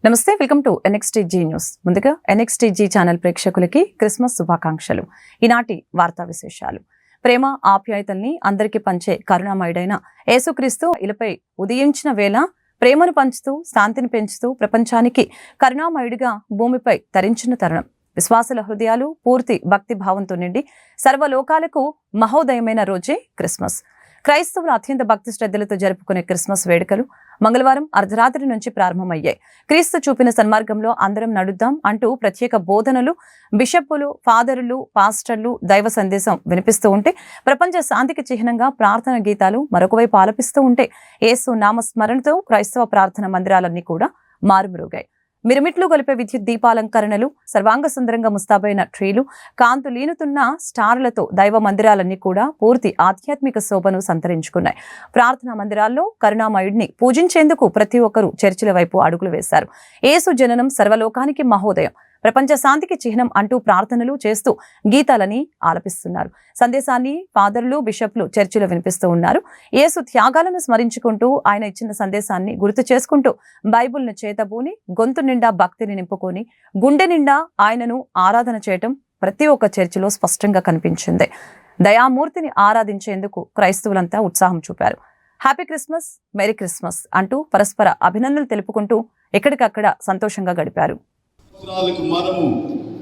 నమస్తే, welcome to NXTG news. ముందుగా NXTG channel ప్రేక్షకులకి క్రిస్మస్ శుభాకాంక్షలు. ఈనాటి వార్తా విశేషాలు. ప్రేమ ఆప్యాయతల్ని అందరికీ పంచే కరుణామయుడైన యేసుక్రీస్తు ఇలపై ఉదయించిన వేళ ప్రేమను పంచుతూ శాంతిని పెంచుతూ ప్రపంచానికి కరుణామయుడిగా భూమిపై తరించిన తరుణం. విశ్వాసుల హృదయాలు పూర్తి భక్తి భావంతో నిండి సర్వలోకాలకు మహోదయమైన రోజే క్రిస్మస్. క్రైస్తవులు అత్యంత భక్తి శ్రద్ధలతో జరుపుకునే క్రిస్మస్ వేడుకలు మంగళవారం అర్ధరాత్రి నుంచి ప్రారంభమయ్యాయి. క్రీస్తు చూపిన సన్మార్గంలో అందరం నడుద్దాం అంటూ ప్రత్యేక బోధనలు, బిషప్పులు, ఫాదరులు, పాస్టర్లు దైవ సందేశం వినిపిస్తూ ఉంటే, ప్రపంచ శాంతికి చిహ్నంగా ప్రార్థన గీతాలు మరొకవైపు ఆలపిస్తూ ఉంటే, యేసు నామస్మరణతో క్రైస్తవ ప్రార్థన మందిరాలన్నీ కూడా మారుమ్రోగాయి. మిరుమిట్లు గొలిపే విద్యుత్ దీపాలంకరణలు, సర్వాంగ సుందరంగా ముస్తాబైన ట్రీలు, కాంతులీనుతున్న స్టార్లతో దైవ మందిరాలన్నీ కూడా పూర్తి ఆధ్యాత్మిక శోభను సంతరించుకున్నాయి. ప్రార్థనా మందిరాల్లో కరుణామయుడిని పూజించేందుకు ప్రతి ఒక్కరూ చర్చిల వైపు అడుగులు వేశారు. యేసు జననం సర్వలోకానికి మహోదయం, ప్రపంచ శాంతికి చిహ్నం అంటూ ప్రార్థనలు చేస్తూ గీతాలని ఆలపిస్తున్నారు. సందేశాన్ని ఫాదర్లు, బిషప్లు చర్చిలో వినిపిస్తూ ఉన్నారు. యేసు త్యాగాలను స్మరించుకుంటూ ఆయన ఇచ్చిన సందేశాన్ని గుర్తు చేసుకుంటూ బైబుల్ను చేతబూని గొంతు నిండా భక్తిని నింపుకొని గుండె నిండా ఆయనను ఆరాధన చేయటం ప్రతి ఒక్క చర్చిలో స్పష్టంగా కనిపించింది. దయామూర్తిని ఆరాధించేందుకు క్రైస్తవులంతా ఉత్సాహం చూపారు. హ్యాపీ క్రిస్మస్, మెరీ క్రిస్మస్ అంటూ పరస్పర అభినందనలు తెలుపుకుంటూ ఎక్కడికక్కడ సంతోషంగా గడిపారు. మనము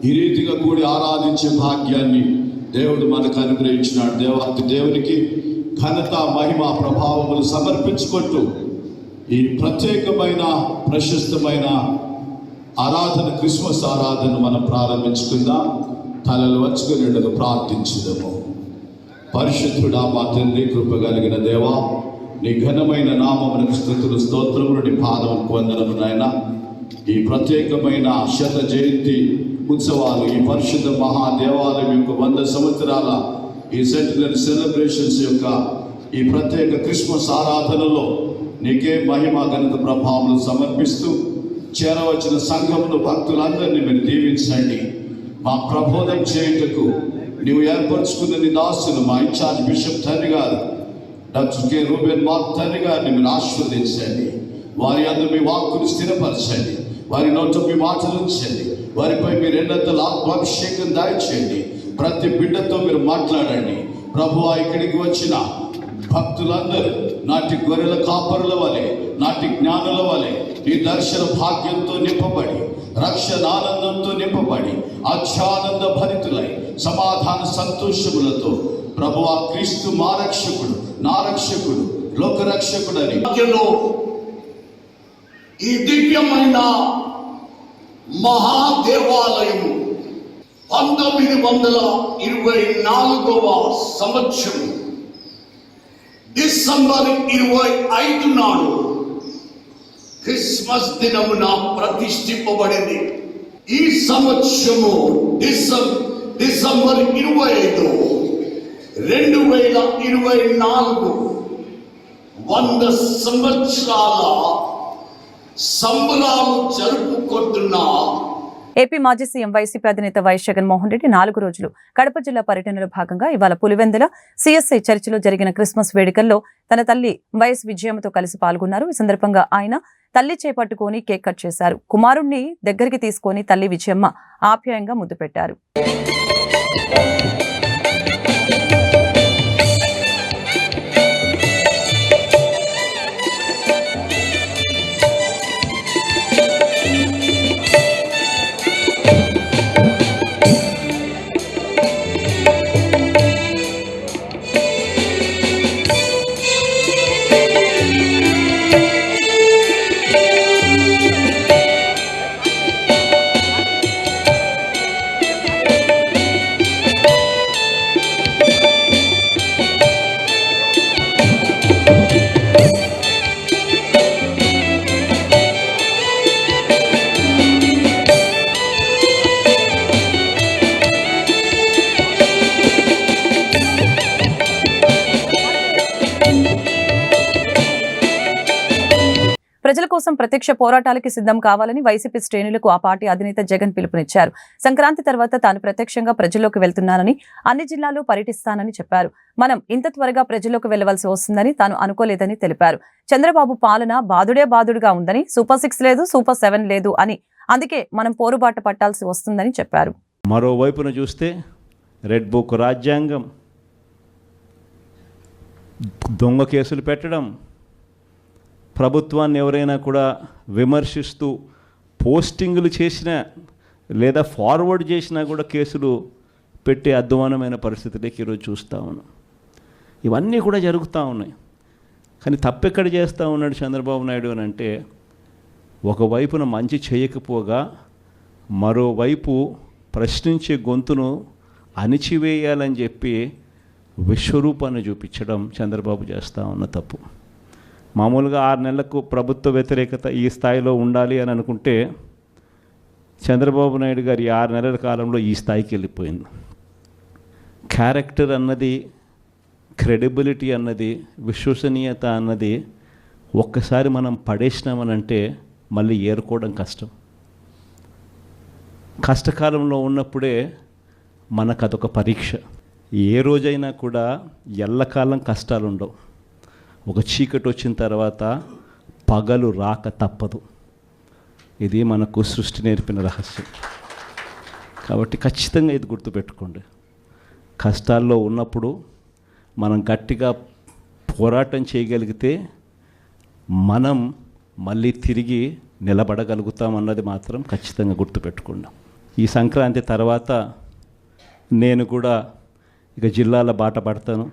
ఈ రీతిగా కూడి ఆరాధించే భాగ్యాన్ని దేవుడు మనకు అనుగ్రహించినాడు. దేవునికి ఘనత, మహిమ, ప్రభావములు సమర్పించుకుంటూ ఈ ప్రత్యేకమైన ప్రశస్తమైన ఆరాధన, క్రిస్మస్ ఆరాధన మనం ప్రారంభించుకుందాం. తలలు వంచుకునేట్టుగా ప్రార్థించుదాము. పరిశుద్ధుడా మా తండ్రి, కృప కలిగిన దేవా, నీ ఘనమైన నామమునకు స్తుతులు, స్తోత్రములు, నీ పాదములకు వందనము నాయన. ఈ ప్రత్యేకమైన శత జయంతి ఉత్సవాలు, ఈ పరిశుద్ధ మహాదేవాలయం యొక్క 100 సంవత్సరాల ఈ సెంటినరీ సెలబ్రేషన్స్ యొక్క ఈ ప్రత్యేక క్రిస్మస్ ఆరాధనలో నీకే మహిమ, ఘనత, ప్రభావం సమర్పిస్తూ చేరవచ్చిన సంఘమును, భక్తులందరినీ మీరు దీవించండి. మా ప్రబోధం చేయుటకు నీవు ఏర్పరచుకున్న నీ దాసులు, మా ఇన్ఛార్జ్ బిషప్ తండ్రి గారు డాక్టర్ కె రూబెన్ మార్క్ తండ్రి గారిని మీరు ఆశీర్వదించండి. వారి అందరూ మీ వాక్కును స్థిరపరచండి, వారి నోట మీ మాటలు ఉంచండి, వారిపై మీరు ఎన్నతల ఆత్మాభిషేకం దయచేయండి. ప్రతి బిడ్డతో మీరు మాట్లాడండి. ప్రభువా, ఇక్కడికి వచ్చిన భక్తులందరూ నాటి గొర్రెల కాపరుల వలె, నాటి జ్ఞానుల వలె ఈ దర్శన భాగ్యంతో నింపబడి, రక్షణ ఆనందంతో నింపబడి, ఆధ్యానంద భరితులై సమాధాన సంతోషములతో ప్రభువా, క్రీస్తు మా రక్షకుడు, నా రక్షకుడు, లోకరక్షకుడని ఈ దివ్యమైన మహాదేవాలయం 1924వ సంవత్సరం డిసెంబర్ 25 నాడు క్రిస్మస్ దినమున ప్రతిష్ఠింపబడింది. ఈ సంవత్సరము డిసెంబర్ 25, 2024 100 సంవత్సరాల సంబరాలు జరుపుకుంటున్నా. ఏపీ మాజీ సీఎం వైసీపీ అధినేత వైఎస్ జగన్మోహన్ రెడ్డి 4 రోజులు కడప జిల్లా పర్యటనలో భాగంగా ఇవాళ పులివెందుల CSI చర్చిలో జరిగిన క్రిస్మస్ వేడుకల్లో తన తల్లి వైఎస్ విజయమ్మతో కలిసి పాల్గొన్నారు. ఈ సందర్భంగా ఆయన తల్లి చేపట్టుకొని కేక్ కట్ చేశారు. కుమారుణ్ణి దగ్గరికి తీసుకొని తల్లి విజయమ్మ ఆప్యాయంగా ముద్దు పెట్టారు. ప్రజల కోసం ప్రత్యక్ష పోరాటాలకి సిద్ధం కావాలని వైసీపీ శ్రేణులకు ఆ పార్టీ అధినేత జగన్ పిలుపునిచ్చారు. సంక్రాంతి తర్వాత తాను ప్రత్యక్షంగా ప్రజల్లోకి వెళ్తున్నానని, అన్ని జిల్లాల్లో పర్యటిస్తానని చెప్పారు. మనం ఇంత త్వరగా ప్రజల్లోకి వెళ్లవలసి వస్తుందని తాను అనుకోలేదని తెలిపారు. చంద్రబాబు పాలన బాదుడుగా ఉందని, సూపర్ 6 లేదు, సూపర్ 7 లేదు అని, అందుకే మనం పోరుబాట పట్టాల్సి వస్తుందని చెప్పారు. మరోవైపున చూస్తే రెడ్ బుక్ రాజ్యాంగం, దొంగ కేసులు పెట్టడం, ప్రభుత్వాన్ని ఎవరైనా కూడా విమర్శిస్తూ పోస్టింగులు చేసినా లేదా ఫార్వర్డ్ చేసినా కూడా కేసులు పెట్టే అధ్వానమైన పరిస్థితులకి ఈరోజు చూస్తూ ఉన్నాం. ఇవన్నీ కూడా జరుగుతూ ఉన్నాయి. కానీ తప్పెక్కడ చేస్తూ ఉన్నాడు చంద్రబాబు నాయుడు అని అంటే, ఒకవైపున మంచి చేయకపోగా మరోవైపు ప్రశ్నించే గొంతును అణిచివేయాలని చెప్పి విశ్వరూపాన్ని చూపించడం చంద్రబాబు చేస్తూ ఉన్న తప్పు. మామూలుగా 6 నెలలకు ప్రభుత్వ వ్యతిరేకత ఈ స్థాయిలో ఉండాలి అని అనుకుంటే, చంద్రబాబు నాయుడు గారి 6 నెలల కాలంలో ఈ స్థాయికి వెళ్ళిపోయింది. క్యారెక్టర్ అన్నది, క్రెడిబిలిటీ అన్నది, విశ్వసనీయత అన్నది ఒక్కసారి మనం పడేసినామనంటే మళ్ళీ ఏరుకోవడం కష్టం. కష్టకాలంలో ఉన్నప్పుడే మనకు అదొక పరీక్ష. ఏ రోజైనా కూడా ఎల్లకాలం కష్టాలు ఉండవు. ఒక చీకటి వచ్చిన తర్వాత పగలు రాక తప్పదు. ఇది మనకు సృష్టి నేర్పిన రహస్యం. కాబట్టి ఖచ్చితంగా ఇది గుర్తుపెట్టుకోండి. కష్టాల్లో ఉన్నప్పుడు మనం గట్టిగా పోరాటం చేయగలిగితే మనం మళ్ళీ తిరిగి నిలబడగలుగుతామన్నది మాత్రం ఖచ్చితంగా గుర్తుపెట్టుకోండి. ఈ సంక్రాంతి తర్వాత నేను కూడా ఇక జిల్లాల బాట పడతాను.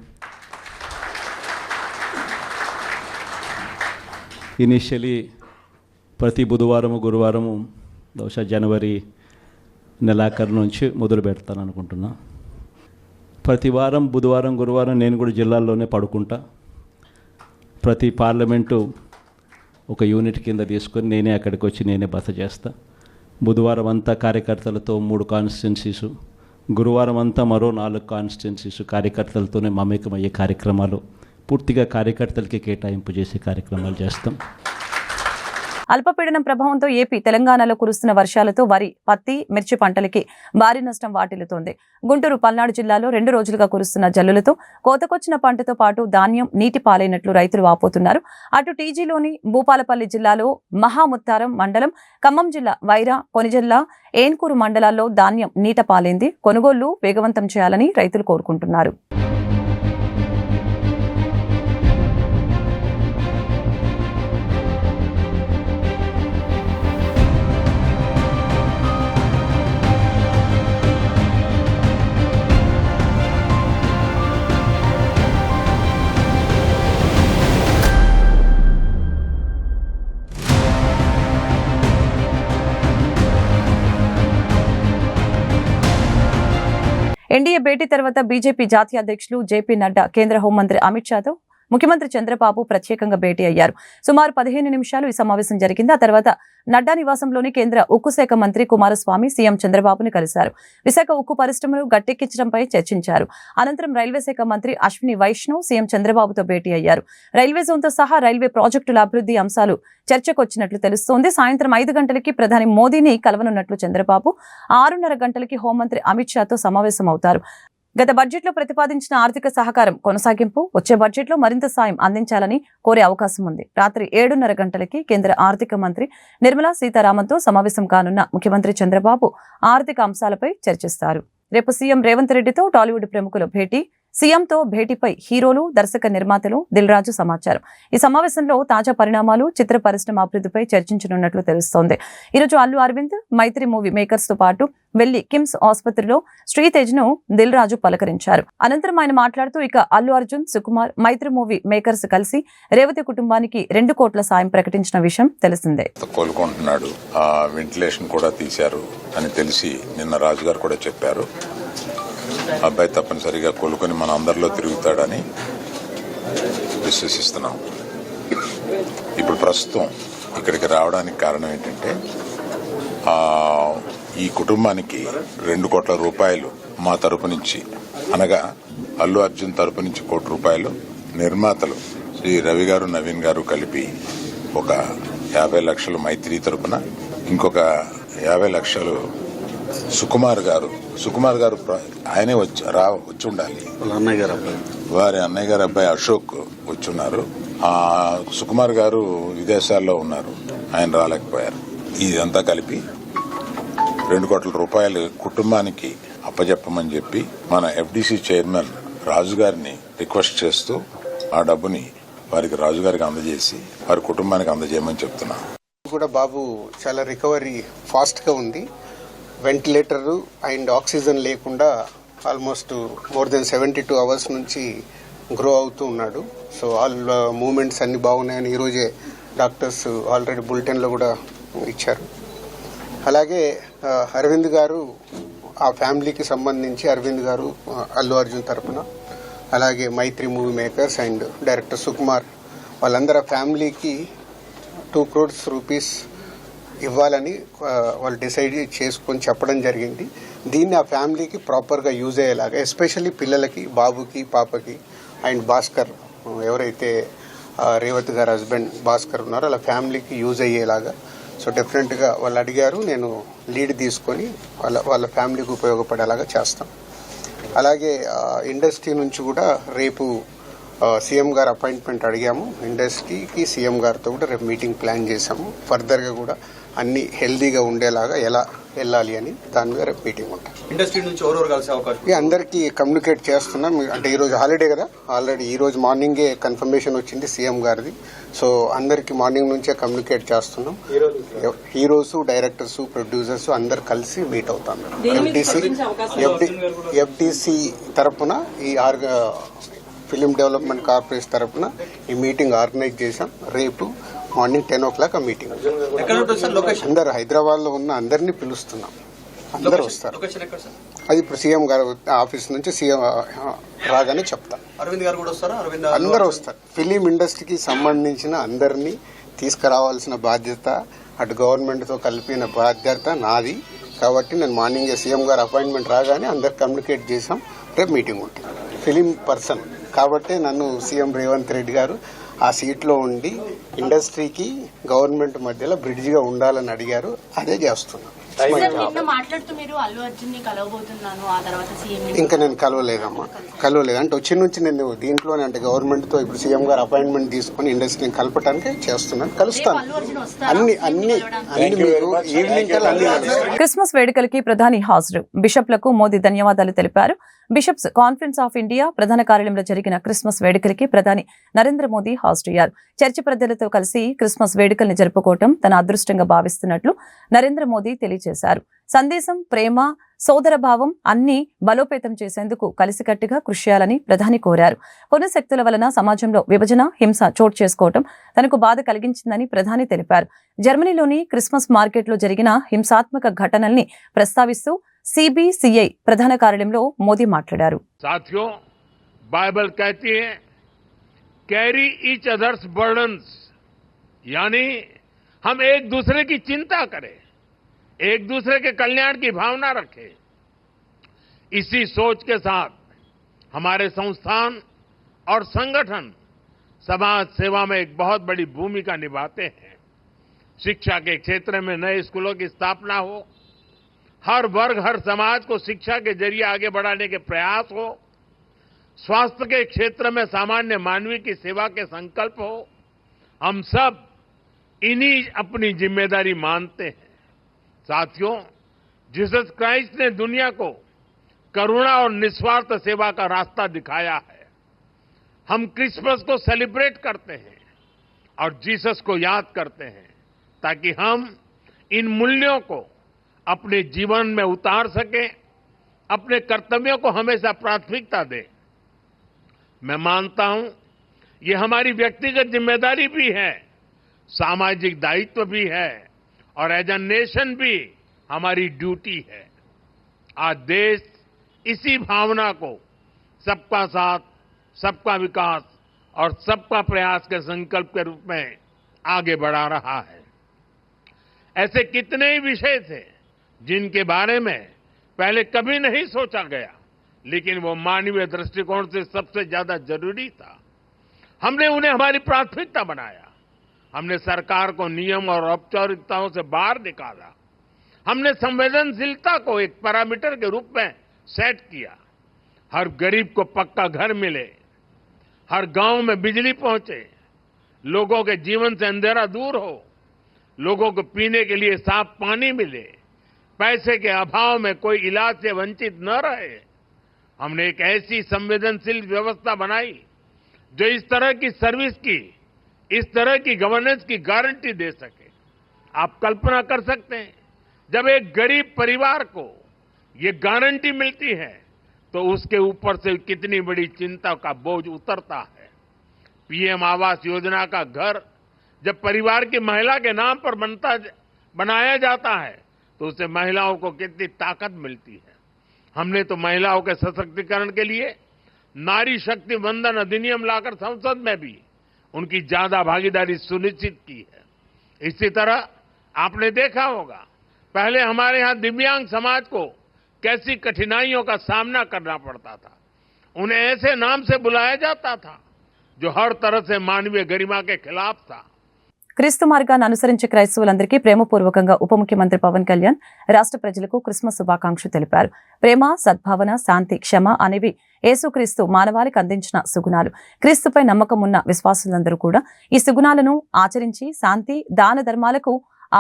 ఇనిషియలీ ప్రతి బుధవారము, గురువారము, బహుశా జనవరి నెలాఖరు నుంచి మొదలు పెడతాను అనుకుంటున్నా. ప్రతి వారం బుధవారం, గురువారం నేను కూడా జిల్లాల్లోనే పడుకుంటా. ప్రతి పార్లమెంటు ఒక యూనిట్ కింద తీసుకొని నేనే అక్కడికి వచ్చి నేనే బస చేస్తా. బుధవారం అంతా కార్యకర్తలతో 3 కాన్స్టిట్యున్సీసు, గురువారం అంతా మరో 4 కాన్స్టిట్యున్సీసు కార్యకర్తలతోనే మమేకమయ్యే కార్యక్రమాలు, పూర్తిగా కార్యకర్తలకి కేటాయింపు చేసే కార్యక్రమాలు చేస్తాం. అల్పపీడనం ప్రభావంతో ఏపీ, తెలంగాణలో కురుస్తున్న వర్షాలతో వరి, పత్తి, మిర్చి పంటలకి భారీ నష్టం వాటిల్లుతోంది. గుంటూరు, పల్నాడు జిల్లాలో 2 రోజులుగా కురుస్తున్న జల్లులతో కోతకొచ్చిన పంటతో పాటు ధాన్యం నీటి పాలైనట్లు రైతులు వాపోతున్నారు. అటు టీజీలోని భూపాలపల్లి జిల్లాలో మహాముత్తారం మండలం, ఖమ్మం జిల్లా వైరా, కొనిజల్ల, ఏన్కూరు మండలాల్లో ధాన్యం నీట పాలైంది. కొనుగోళ్లు వేగవంతం చేయాలని రైతులు కోరుకుంటున్నారు. ఎన్డీఏ భేటీ తర్వాత బీజేపీ జాతీయ అధ్యక్షులు జేపీ నడ్డా, కేంద్ర హోంమంత్రి అమిత్ షాతో ముఖ్యమంత్రి చంద్రబాబు ప్రత్యేకంగా భేటీ అయ్యారు. సుమారు 15 నిమిషాలు ఈ సమావేశం జరిగింది. ఆ తర్వాత నడ్డా నివాసంలోని కేంద్ర ఉక్కు శాఖ మంత్రి కుమారస్వామి సీఎం చంద్రబాబుని కలిశారు. విశాఖ ఉక్కు పరిశ్రమను గట్టెక్కించడంపై చర్చించారు. అనంతరం రైల్వే శాఖ మంత్రి అశ్విని వైష్ణవ్ సీఎం చంద్రబాబుతో భేటీ అయ్యారు. రైల్వే జోన్తో సహా రైల్వే ప్రాజెక్టుల అభివృద్ధి అంశాలు చర్చకొచ్చినట్లు తెలుస్తోంది. సాయంత్రం 5 గంటలకి ప్రధాని మోదీని కలవనున్నట్లు చంద్రబాబు, 6:30 గంటలకి హోంమంత్రి అమిత్ షాతో సమావేశమవుతారు. గత బడ్జెట్లో ప్రతిపాదించిన ఆర్థిక సహకారం కొనసాగింపు, వచ్చే బడ్జెట్లో మరింత సాయం అందించాలని కోరే అవకాశం ఉంది. రాత్రి 7:30 గంటలకి కేంద్ర ఆర్థిక మంత్రి నిర్మలా సీతారామన్తో సమావేశం కానున్న ముఖ్యమంత్రి చంద్రబాబు ఆర్థిక అంశాలపై చర్చిస్తారు. రేపు సీఎం రేవంత్ రెడ్డితో టాలీవుడ్ ప్రముఖుల భేటీ. సీఎంతో భేటీపై హీరోలు, దర్శక నిర్మాతలు, దిల్ రాజు సమాచారం. ఈ సమావేశంలో తాజా పరిణామాలు, చిత్ర పరిశ్రమ అభివృద్ధిపై చర్చించనున్నట్లు తెలుస్తోంది. ఈరోజు అల్లు అరవింద్, మైత్రి మూవీ మేకర్స్ తో పాటు వెళ్లి కిమ్స్ ఆసుపత్రిలో శ్రీతేజ్ ను దిల్ రాజు పలకరించారు. అనంతరం ఆయన మాట్లాడుతూ ఇక అల్లు అర్జున్, సుకుమార్, మైత్రి మూవీ మేకర్స్ కలిసి రేవతి కుటుంబానికి 2 కోట్ల సాయం ప్రకటించిన విషయం తెలిసిందే. కోలుకుంటున్నాడు, వెంటిలేషన్ కూడా తీశారు అని తెలిసి నిన్న రాజు గారు కూడా చెప్పారు. అబ్బాయి తప్పనిసరిగా కోలుకొని మన అందరిలో తిరుగుతాడని విశ్వసిస్తున్నాం. ఇప్పుడు ప్రస్తుతం ఇక్కడికి రావడానికి కారణం ఏంటంటే, ఈ కుటుంబానికి 2 కోట్ల రూపాయలు మా తరపు నుంచి, అనగా అల్లు అర్జున్ తరపు నుంచి 1 కోటి రూపాయలు, నిర్మాతలు శ్రీ రవి గారు, నవీన్ గారు కలిపి ఒక 50 లక్షలు మైత్రి తరపున, ఇంకొక 50 లక్షలు సుకుమార్ గారు ఆయనే వచ్చి ఉండాలి, వారి అన్నయ్య గారు అబ్బాయి అశోక్ వచ్చున్నారు. సుకుమార్ గారు విదేశాల్లో ఉన్నారు, ఆయన రాలేకపోయారు. ఇదంతా కలిపి 2 కోట్ల రూపాయలు కుటుంబానికి అప్పజెప్పమని చెప్పి మన FDC చైర్మన్ రాజు గారిని రిక్వెస్ట్ చేస్తూ ఆ డబ్బుని వారికి రాజు గారికి అందజేసి వారి కుటుంబానికి అందజేయమని చెప్తున్నాను. కూడా బాబు చాలా రికవరీ ఫాస్ట్ గా ఉంది. వెంటిలేటర్ అండ్ ఆక్సిజన్ లేకుండా ఆల్మోస్ట్ మోర్ దెన్ 72 అవర్స్ నుంచి గ్రో అవుతూ ఉన్నాడు. సో ఆల్ మూమెంట్స్ అన్ని బాగున్నాయని ఈరోజే డాక్టర్స్ ఆల్రెడీ బులెటిన్లో కూడా ఇచ్చారు. అలాగే అరవింద్ గారు ఆ ఫ్యామిలీకి సంబంధించి అరవింద్ గారు అల్లు అర్జున్ తరపున, అలాగే Mythri movie makers and director Sukumar వాళ్ళందరూ ఫ్యామిలీకి 2 crores రూపీస్ ఇవ్వాలని వాళ్ళు డిసైడ్ చేసుకొని చెప్పడం జరిగింది. దీన్ని ఆ ఫ్యామిలీకి ప్రాపర్గా యూజ్ అయ్యేలాగా, ఎస్పెషల్లీ పిల్లలకి, బాబుకి, పాపకి అండ్ భాస్కర్ ఎవరైతే రేవతి గారు హస్బెండ్ భాస్కర్ ఉన్నారో అలా ఫ్యామిలీకి యూజ్ అయ్యేలాగా. సో డెఫినెట్గా వాళ్ళు అడిగారు, నేను లీడ్ తీసుకొని వాళ్ళ ఫ్యామిలీకి ఉపయోగపడేలాగా చేస్తాం. అలాగే ఇండస్ట్రీ నుంచి కూడా రేపు సీఎం గారు అపాయింట్మెంట్ అడిగాము. ఇండస్ట్రీకి సీఎం గారితో కూడా రేపు మీటింగ్ ప్లాన్ చేశాము. ఫర్దర్గా కూడా అన్ని హెల్దీగా ఉండేలాగా ఎలా వెళ్ళాలి అని దాని మీద రేపు మీటింగ్ ఉంటుంది. ఇండస్ట్రీ నుంచి ఎవరెవరు కలిసే అవకాశం? అందరికీ కమ్యూనికేట్ చేస్తున్నాం. అంటే ఈరోజు హాలిడే కదా, ఆల్రెడీ ఈరోజు మార్నింగే కన్ఫర్మేషన్ వచ్చింది సీఎం గారిది. సో అందరికి మార్నింగ్ నుంచే కమ్యూనికేట్ చేస్తున్నాం. హీరోస్, డైరెక్టర్స్, ప్రొడ్యూసర్స్ అందరు కలిసి మీట్ అవుతాం. FDC తరపున ఈ ఫిలిం డెవలప్మెంట్ కార్పొరేషన్ తరపున ఈ మీటింగ్ ఆర్గనైజ్ చేశాం. రేపు మార్నింగ్ 10 o'clock ఆ మీటింగ్. అందరు హైదరాబాద్ లో ఉన్న అందరినీ పిలుస్తున్నాం, అందరు వస్తారు. అది ఇప్పుడు సీఎం గారు ఆఫీస్ నుంచి సీఎం రాగానే చెప్తాం. అరవింద్ గారు కూడా వస్తారా? అందరూ వస్తారు. ఫిలిం ఇండస్ట్రీకి సంబంధించిన అందరినీ తీసుకురావాల్సిన బాధ్యత, అటు గవర్నమెంట్ తో కలిపిన బాధ్యత నాది. కాబట్టి నేను మార్నింగ్ సీఎం గారు అపాయింట్మెంట్ రాగానే అందరు కమ్యూనికేట్ చేసాం. రేపు మీటింగ్ ఉంటుంది. ఫిలిం పర్సన్ కాబట్టి నన్ను సీఎం రేవంత్ రెడ్డి గారు ఆ సీట్లో ఉండి ఇండస్ట్రీకి గవర్నమెంట్ మధ్యలో బ్రిడ్జిగా ఉండాలని అడిగారు. అదే చేస్తున్నాం. ఇంకా నేను కలవలేదమ్మా, కలవలేదు. అంటే వచ్చి నుంచి నేను దీంట్లోనే అంటే గవర్నమెంట్ తో ఇప్పుడు సీఎం గారు అపాయింట్మెంట్ తీసుకుని ఇండస్ట్రీని కలపడానికి చేస్తున్నాను. కలుస్తాను. అన్ని మీకు ఈవినింగ్ కల్లా అన్ని కలుస్తాను. క్రిస్మస్ వేడుకలకి ప్రధాని హాజరు. బిషప్లకు మోదీ ధన్యవాదాలు తెలిపారు. బిషప్స్ కాన్ఫరెన్స్ ఆఫ్ ఇండియా ప్రధాన కార్యాలయంలో జరిగిన క్రిస్మస్ వేడుకలకి ప్రధాని నరేంద్ర మోదీ హాజరయ్యారు. చర్చి ప్రజలతో కలిసి క్రిస్మస్ వేడుకల్ని జరుపుకోవటం తన అదృష్టంగా భావిస్తున్నట్లు నరేంద్ర మోదీ తెలియజేశారు. సందేశం, ప్రేమ, సోదర భావం అన్ని బలోపేతం చేసేందుకు కలిసికట్టుగా కృషి చేయాలని ప్రధాని కోరారు. కొన్ని శక్తుల వలన సమాజంలో విభజన, హింస చోటు చేసుకోవటం తనకు బాధ కలిగించిందని ప్రధాని తెలిపారు. జర్మనీలోని క్రిస్మస్ మార్కెట్లో జరిగిన హింసాత్మక ఘటనల్ని ప్రస్తావిస్తూ CBCI ప్రధాన కార్యాలయంలో మోదీ మాట్లాడారు. साथियों, बाइबल कहती है कैरी ईच अदर्स बर्डन्स, यानी हम एक दूसरे की चिंता करें, एक दूसरे के कल्याण की भावना रखें. इसी सोच के साथ हमारे संस्थान और संगठन समाज सेवा में एक बहुत बड़ी भूमिका निभाते हैं. शिक्षा के क्षेत्र में नए स्कूलों की स्थापना हो, हर वर्ग, हर समाज को शिक्षा के जरिए आगे बढ़ाने के प्रयास हो, स्वास्थ्य के क्षेत्र में सामान्य मानवीय की सेवा के संकल्प हो, हम सब इन्हीं अपनी जिम्मेदारी मानते हैं. साथियों, जीसस क्राइस्ट ने दुनिया को करुणा और निस्वार्थ सेवा का रास्ता दिखाया है. हम क्रिसमस को सेलिब्रेट करते हैं और जीसस को याद करते हैं ताकि हम इन मूल्यों को अपने जीवन में उतार सके, अपने कर्तव्यों को हमेशा प्राथमिकता दें. मैं मानता हूं ये हमारी व्यक्तिगत जिम्मेदारी भी है, सामाजिक दायित्व भी है और एज अ नेशन भी हमारी ड्यूटी है. आज देश इसी भावना को सबका साथ, सबका विकास और सबका प्रयास के संकल्प के रूप में आगे बढ़ा रहा है. ऐसे कितने ही विषय थे जिनके बारे में पहले कभी नहीं सोचा गया, लेकिन वो मानवीय दृष्टिकोण से सबसे ज्यादा जरूरी था. हमने उन्हें हमारी प्राथमिकता बनाया. हमने सरकार को नियम और औपचारिकताओं से बाहर निकाला। हमने संवेदनशीलता को एक पैरामीटर के रूप में सेट किया। हर गरीब को पक्का घर मिले, हर गांव में बिजली पहुंचे, लोगों के जीवन से अंधेरा दूर हो, लोगों को पीने के लिए साफ पानी मिले, पैसे के अभाव में कोई इलाज से वंचित न रहे। हमने एक ऐसी संवेदनशील व्यवस्था बनाई जो इस तरह की सर्विस की, इस तरह की गवर्नेंस की गारंटी दे सके। आप कल्पना कर सकते हैं, जब एक गरीब परिवार को ये गारंटी मिलती है तो उसके ऊपर से कितनी बड़ी चिंता का बोझ उतरता है। पीएम आवास योजना का घर जब परिवार की महिला के नाम पर बनाया जाता है तो उससे महिलाओं को कितनी ताकत मिलती है। हमने तो महिलाओं के सशक्तिकरण के लिए नारी शक्ति वंदन अधिनियम लाकर संसद में भी उनकी ज्यादा भागीदारी सुनिश्चित की है। इसी तरह आपने देखा होगा, पहले हमारे यहां दिव्यांग समाज को कैसी कठिनाइयों का सामना करना पड़ता था। उन्हें ऐसे नाम से बुलाया जाता था जो हर तरह से मानवीय गरिमा के खिलाफ था। క్రీస్తు మార్గాన్ని అనుసరించే క్రైస్తవులందరికీ ప్రేమపూర్వకంగా ఉప ముఖ్యమంత్రి పవన్ కళ్యాణ్ రాష్ట్ర ప్రజలకు క్రిస్మస్ శుభాకాంక్షలు తెలిపారు. ప్రేమ, సద్భావన, శాంతి, క్షమ అనేవి యేసుక్రీస్తు మానవాళికి అందించిన సుగుణాలు. క్రీస్తుపై నమ్మకం ఉన్న విశ్వాసులందరూ కూడా ఈ సుగుణాలను ఆచరించి శాంతి, దాన ధర్మాలకు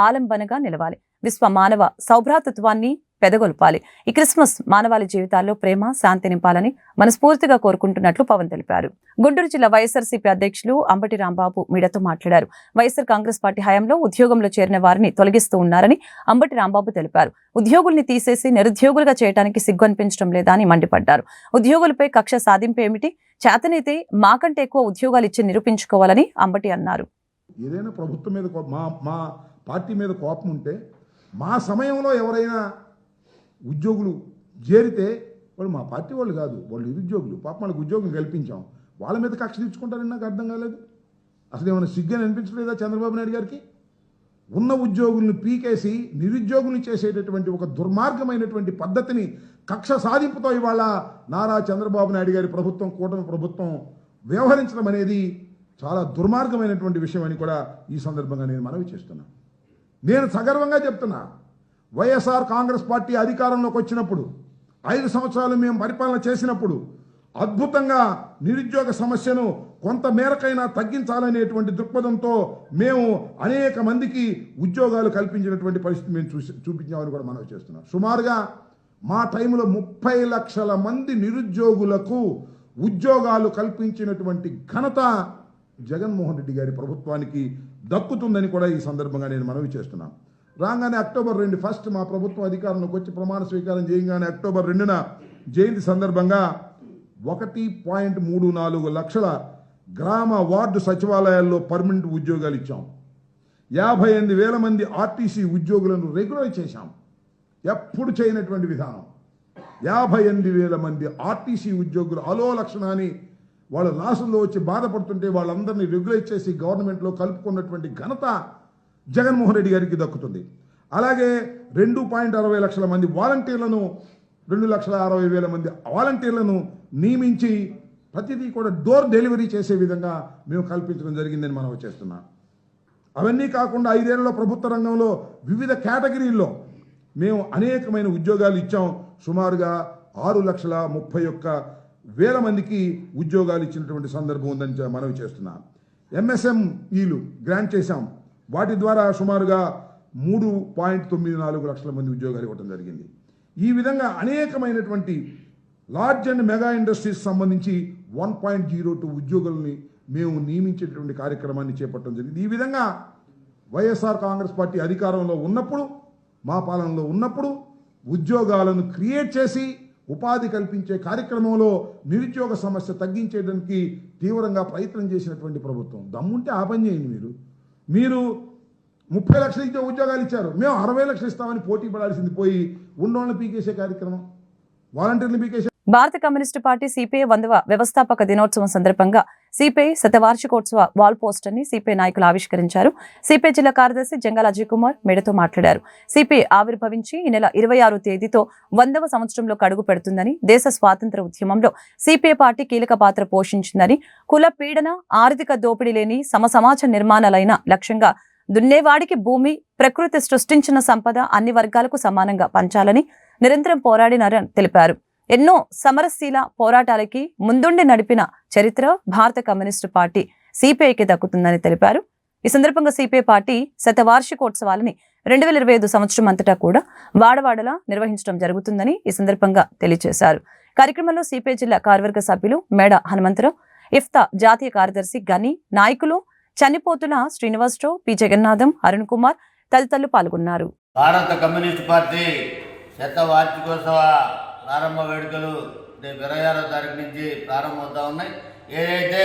ఆలంబనగా నిలవాలి. విశ్వ మానవ సౌభ్రాతృత్వాన్ని పెదగొల్పాలి. ఈ క్రిస్మస్ మానవాళి జీవితాల్లో ప్రేమ, శాంతి నింపాలని మనస్ఫూర్తిగా కోరుకుంటున్నట్లు పవన్ తెలిపారు. గుంటూరు జిల్లా వైఎస్ఆర్సీపీ అధ్యక్షులు అంబటి రాంబాబు మీడియాతో మాట్లాడారు. వైఎస్ఆర్ కాంగ్రెస్ పార్టీ హయాంలో ఉద్యోగంలో చేరిన వారిని తొలగిస్తూ ఉన్నారని అంబటి రాంబాబు తెలిపారు. ఉద్యోగుల్ని తీసేసి నిరుద్యోగులుగా చేయడానికి సిగ్గు అనిపించడం లేదా అని మండిపడ్డారు. ఉద్యోగులపై కక్ష సాధింపు ఏమిటి? చేతనైతే మాకంటే ఎక్కువ ఉద్యోగాలు ఇచ్చి నిరూపించుకోవాలని అంబటి అన్నారు. ఏదైనా ప్రభుత్వం మీద మా పార్టీ మీద కోపం ఉంటే, మా సమయంలో ఎవరైనా ఉద్యోగులు చేరితే వాళ్ళు మా పార్టీ వాళ్ళు కాదు, వాళ్ళు నిరుద్యోగులు. పాప వాళ్ళకి ఉద్యోగం కల్పించాం, వాళ్ళ మీద కక్ష తీర్చుకుంటారని నాకు అర్థం కాలేదు. అసలు ఏమైనా సిగ్గని అనిపించలేదా చంద్రబాబు నాయుడు గారికి? ఉన్న ఉద్యోగులను పీకేసి నిరుద్యోగులను చేసేటటువంటి ఒక దుర్మార్గమైనటువంటి పద్ధతిని కక్ష సాధింపుతో ఇవాళ నారా చంద్రబాబు నాయుడు గారి ప్రభుత్వం, కూటమి ప్రభుత్వం వ్యవహరించడం అనేది చాలా దుర్మార్గమైనటువంటి విషయం అని కూడా ఈ సందర్భంగా నేను మనవి చేస్తున్నాను. నేను సగర్వంగా చెప్తున్నా, వైఎస్ఆర్ కాంగ్రెస్ పార్టీ అధికారంలోకి వచ్చినప్పుడు 5 సంవత్సరాలు మేము పరిపాలన చేసినప్పుడు అద్భుతంగా నిరుద్యోగ సమస్యను కొంత మేరకైనా తగ్గించాలనేటువంటి దృక్పథంతో మేము అనేక మందికి ఉద్యోగాలు కల్పించినటువంటి పరిస్థితి మేము చూపించామని కూడా మనవి చేస్తున్నాం. సుమారుగా మా టైంలో 30 లక్షల మంది నిరుద్యోగులకు ఉద్యోగాలు కల్పించినటువంటి ఘనత జగన్మోహన్ రెడ్డి గారి ప్రభుత్వానికి దక్కుతుందని కూడా ఈ సందర్భంగా నేను మనవి చేస్తున్నాను. రాగానే అక్టోబర్ 2 మా ప్రభుత్వం అధికారంలోకి వచ్చి ప్రమాణ స్వీకారం చేయగానే అక్టోబర్ 2న జయంతి సందర్భంగా 1.34 లక్షల గ్రామ వార్డు సచివాలయాల్లో పర్మనెంట్ ఉద్యోగాలు ఇచ్చాం. 58,000 మంది ఆర్టీసీ ఉద్యోగులను రెగ్యులర్ చేశాం. ఎప్పుడు చేయనటువంటి విధానం. 58,000 మంది ఆర్టీసీ ఉద్యోగులు అలో లక్షణాన్ని వాళ్ళు లాసుల్లో వచ్చి బాధపడుతుంటే వాళ్ళందరినీ రెగ్యులేట్ చేసి గవర్నమెంట్లో కలుపుకున్నటువంటి ఘనత జగన్మోహన్ రెడ్డి గారికి దక్కుతుంది. అలాగే 2.60 లక్షల మంది వాలంటీర్లను, 2,60,000 మంది వాలంటీర్లను నియమించి ప్రతిదీ కూడా డోర్ డెలివరీ చేసే విధంగా మేము కల్పించడం జరిగిందని మనం చేస్తున్నాం. అవన్నీ కాకుండా 5 ఏళ్లలో ప్రభుత్వ రంగంలో వివిధ కేటగిరీల్లో మేము అనేకమైన ఉద్యోగాలు ఇచ్చాం. సుమారుగా 6,31,000 మందికి ఉద్యోగాలు ఇచ్చినటువంటి సందర్భం ఉందని మనవి చేస్తున్నాం. ఎంఎస్ఎంఈలు గ్రాంట్ చేశాం. వాటి ద్వారా సుమారుగా 3.94 లక్షల మంది ఉద్యోగాలు ఇవ్వడం జరిగింది. ఈ విధంగా అనేకమైనటువంటి లార్జ్ అండ్ మెగా ఇండస్ట్రీస్ సంబంధించి 1.02 ఉద్యోగుల్ని మేము నియమించేటువంటి కార్యక్రమాన్ని చేపట్టడం జరిగింది. ఈ విధంగా వైఎస్ఆర్ కాంగ్రెస్ పార్టీ అధికారంలో ఉన్నప్పుడు, మా పాలనలో ఉన్నప్పుడు ఉద్యోగాలను క్రియేట్ చేసి ఉపాధి కల్పించే కార్యక్రమంలో నిరుద్యోగ సమస్య తగ్గించేయడానికి తీవ్రంగా ప్రయత్నం చేసినటువంటి ప్రభుత్వం. దమ్ముంటే ఆ పని చేయండి. మీరు 30 లక్షలు ఇచ్చే ఉద్యోగాలు ఇచ్చారు, మేము 60 లక్షలు ఇస్తామని పోటీ పడాల్సింది పోయి ఉన్నోళ్ళని పీకేసే కార్యక్రమం, వాలంటీర్లు పీకేసే. భారత కమ్యూనిస్టు పార్టీ సిపిఐ 100వ వ్యవస్థాపక దినోత్సవం సందర్భంగా సిపిఐ శతవార్షికోత్సవ వాల్ పోస్టర్ని సిపిఐ నాయకులు ఆవిష్కరించారు. సిపిఐ జిల్లా కార్యదర్శి జంగాల అజయ్ కుమార్ మీడియాతో మాట్లాడారు. సిపిఐ ఆవిర్భవించి ఈ నెల 26వ తేదీతో 100వ సంవత్సరంలో అడుగు పెడుతుందని, దేశ స్వాతంత్ర ఉద్యమంలో సిపిఐ పార్టీ కీలక పాత్ర పోషించిందని, కుల పీడన, ఆర్థిక దోపిడీ లేని సమాజ నిర్మాణాలైన లక్ష్యంగా దున్నేవాడికి భూమి, ప్రకృతి సృష్టించిన సంపద అన్ని వర్గాలకు సమానంగా పంచాలని నిరంతరం పోరాడినారని తెలిపారు. ఎన్నో సమరశీల పోరాటాలకి ముందుండి నడిపిన చరిత్ర భారత కమ్యూనిస్టు పార్టీ సిపిఐకి దక్కుతుందని తెలిపారు. ఈ సందర్భంగా సిపిఐ పార్టీ శతవార్షికోత్సవాలని 2025 సంవత్సరం అంతటా కూడా వాడవాడలా నిర్వహించడం జరుగుతుందని ఈ సందర్భంగా తెలియజేశారు. కార్యక్రమంలో సిపిఐ జిల్లా కార్యవర్గ సభ్యులు మేడ హనుమంతరావు, ఇఫ్తా జాతీయ కార్యదర్శి గని, నాయకులు చనిపోతున్న శ్రీనివాసరావు, పి జగన్నాథం, అరుణ్ కుమార్ తదితరులు పాల్గొన్నారు. భారత కమ్యూనిస్ట్ పార్టీ శతవార్షికోత్సవ ప్రారంభ వేడుకలు 26వ తారీఖు నుంచి ప్రారంభమవుతా ఉన్నాయి. ఏదైతే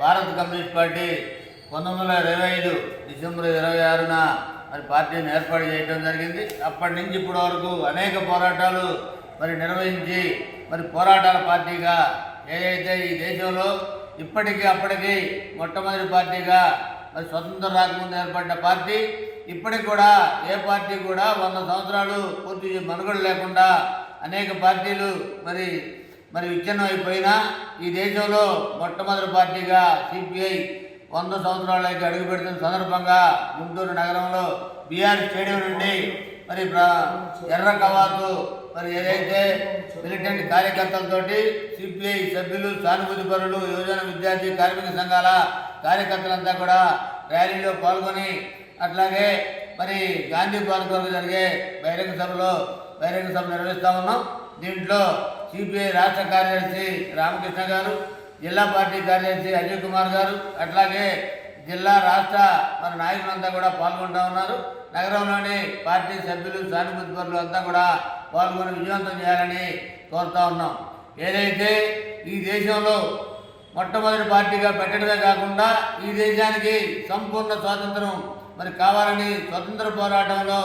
భారత కమ్యూనిస్ట్ పార్టీ 1925 డిసెంబర్ 26న మరి పార్టీని ఏర్పాటు చేయడం జరిగింది. అప్పటి నుంచి ఇప్పటి వరకు అనేక పోరాటాలు మరి నిర్వహించి మరి పోరాటాల పార్టీగా ఏదైతే ఈ దేశంలో ఇప్పటికీ అప్పటికి మొట్టమొదటి పార్టీగా మరి స్వతంత్రం రాకముందు ఏర్పడిన పార్టీ ఇప్పటికి కూడా ఏ పార్టీ కూడా 100 సంవత్సరాలు పూర్తి మనుగడ లేకుండా అనేక పార్టీలు మరి విచ్ఛిన్నం అయిపోయినా ఈ దేశంలో మొట్టమొదటి పార్టీగా సిపిఐ 100 సంవత్సరాలకి అడుగు పెడుతున్న సందర్భంగా గుంటూరు నగరంలో బీఆర్ స్టేడియం నుండి మరి ఎర్ర కవాతు మరి ఏదైతే మిలిటెంట్ కార్యకర్తలతోటి సిపిఐ సభ్యులు, సానుభూతి పరులు, యువజన విద్యార్థి కార్మిక సంఘాల కార్యకర్తలంతా కూడా ర్యాలీలో పాల్గొని అట్లాగే మరి గాంధీ పార్క్ వరకు జరిగే బహిరంగ సభ నిర్వహిస్తా ఉన్నాం. దీంట్లో సిపిఐ రాష్ట్ర కార్యదర్శి రామకృష్ణ గారు, జిల్లా పార్టీ కార్యదర్శి అజయ్ కుమార్ గారు, అట్లాగే జిల్లా రాష్ట్ర మన నాయకులంతా కూడా పాల్గొంటూ ఉన్నారు. నగరంలోని పార్టీ సభ్యులు, సానుభూతి పరులు అంతా కూడా పాల్గొని విజయవంతం చేయాలని కోరుతా ఉన్నాం. ఏదైతే ఈ దేశంలో మొట్టమొదటి పార్టీగా పెట్టడమే కాకుండా ఈ దేశానికి సంపూర్ణ స్వాతంత్రం మరి కావాలని స్వతంత్ర పోరాటంలో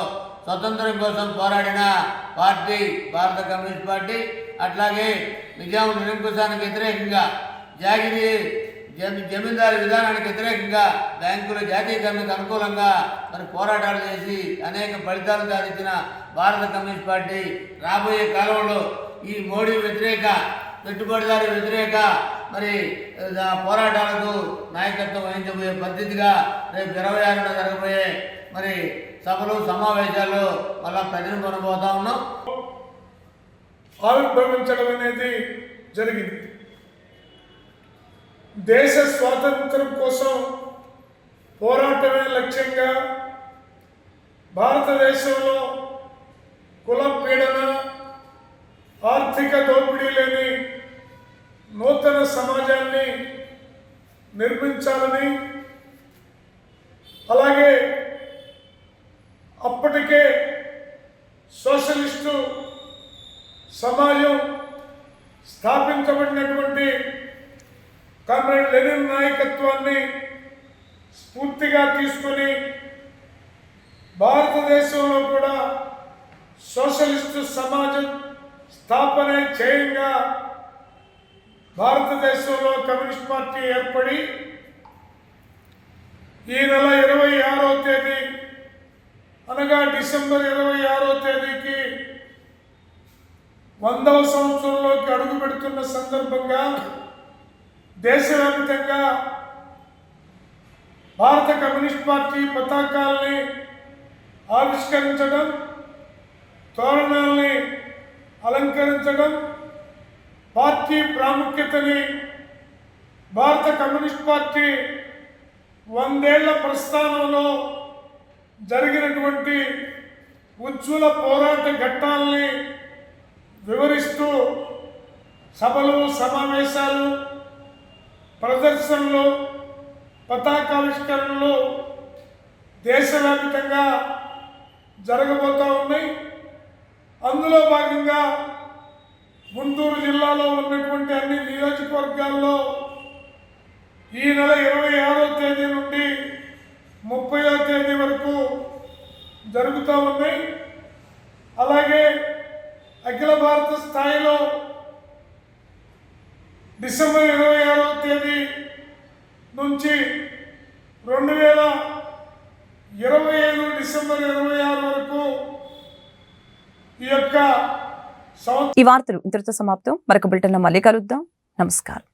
స్వతంత్రం కోసం పోరాడిన పార్టీ భారత కమ్యూనిస్ట్ పార్టీ. అట్లాగే నిజాం నిరంకుశానికి వ్యతిరేకంగా, జమీందారీ విధానానికి వ్యతిరేకంగా, బ్యాంకుల జాతీయకరణకు అనుకూలంగా మరి పోరాటాలు చేసి అనేక ఫలితాలు సాధించిన భారత కమ్యూనిస్ట్ పార్టీ రాబోయే కాలంలో ఈ మోడీ వ్యతిరేక, పెట్టుబడిదారీ వ్యతిరేక మరి పోరాటాలకు నాయకత్వం వహించబోయే పద్ధతిగా రేపు 26న జరగబోయే మరి సభలు, సమావేశాల్లో మళ్ళా ప్రజలు కొనబోతా ఉన్నాం. ఆవిర్భవించడం అనేది జరిగింది. దేశ స్వాతంత్రం కోసం పోరాటమే లక్ష్యంగా భారతదేశంలో కుల పీడన, ఆర్థిక దోపిడీ లేని నూతన సమాజాన్ని నిర్మించాలని, అలాగే అప్పటికే సోషలిస్టు సమాజం స్థాపించబడినటువంటి కామ్రేడ్ లెనిన్ నాయకత్వాన్ని స్ఫూర్తిగా తీసుకొని భారతదేశంలో కూడా సోషలిస్టు సమాజం స్థాపన చేయంగా భారతదేశంలో కమ్యూనిస్ట్ పార్టీ ఏర్పడి ఈ నెల 26వ తేదీ అనగా డిసెంబర్ 26వ తేదీకి 100వ సంవత్సరంలోకి అడుగు పెడుతున్న సందర్భంగా దేశవ్యాప్తంగా భారత కమ్యూనిస్ట్ పార్టీ పతాకాల్ని ఆవిష్కరించడం, తోరణాల్ని అలంకరించడం, పార్టీ ప్రాముఖ్యతని, భారత కమ్యూనిస్ట్ పార్టీ 100 ఏళ్ల ప్రస్థానంలో జరిగినటువంటి ఉజ్వల పోరాట ఘట్టాలని వివరిస్తూ సభలు, సమావేశాలు, ప్రదర్శనలు, పతాకావిష్కరణలు దేశవ్యాప్తంగా జరగబోతూ ఉన్నాయి. అందులో భాగంగా గుంటూరు జిల్లాలో ఉన్నటువంటి అన్ని నియోజకవర్గాల్లో ఈ నెల 26వ తేదీ నుండి 30వ తేదీ వరకు జరుగుతూ ఉన్నాయి. అలాగే అఖిల భారత స్థాయిలో డిసెంబర్ 26వ తేదీ నుంచి 2025 డిసెంబర్ 26 వరకు ఈ యొక్క ఈ వార్తలు ఇంతటితో సమాప్తం. మరొక బులెటిన్లో మళ్ళీ కలుద్దాం. నమస్కారం.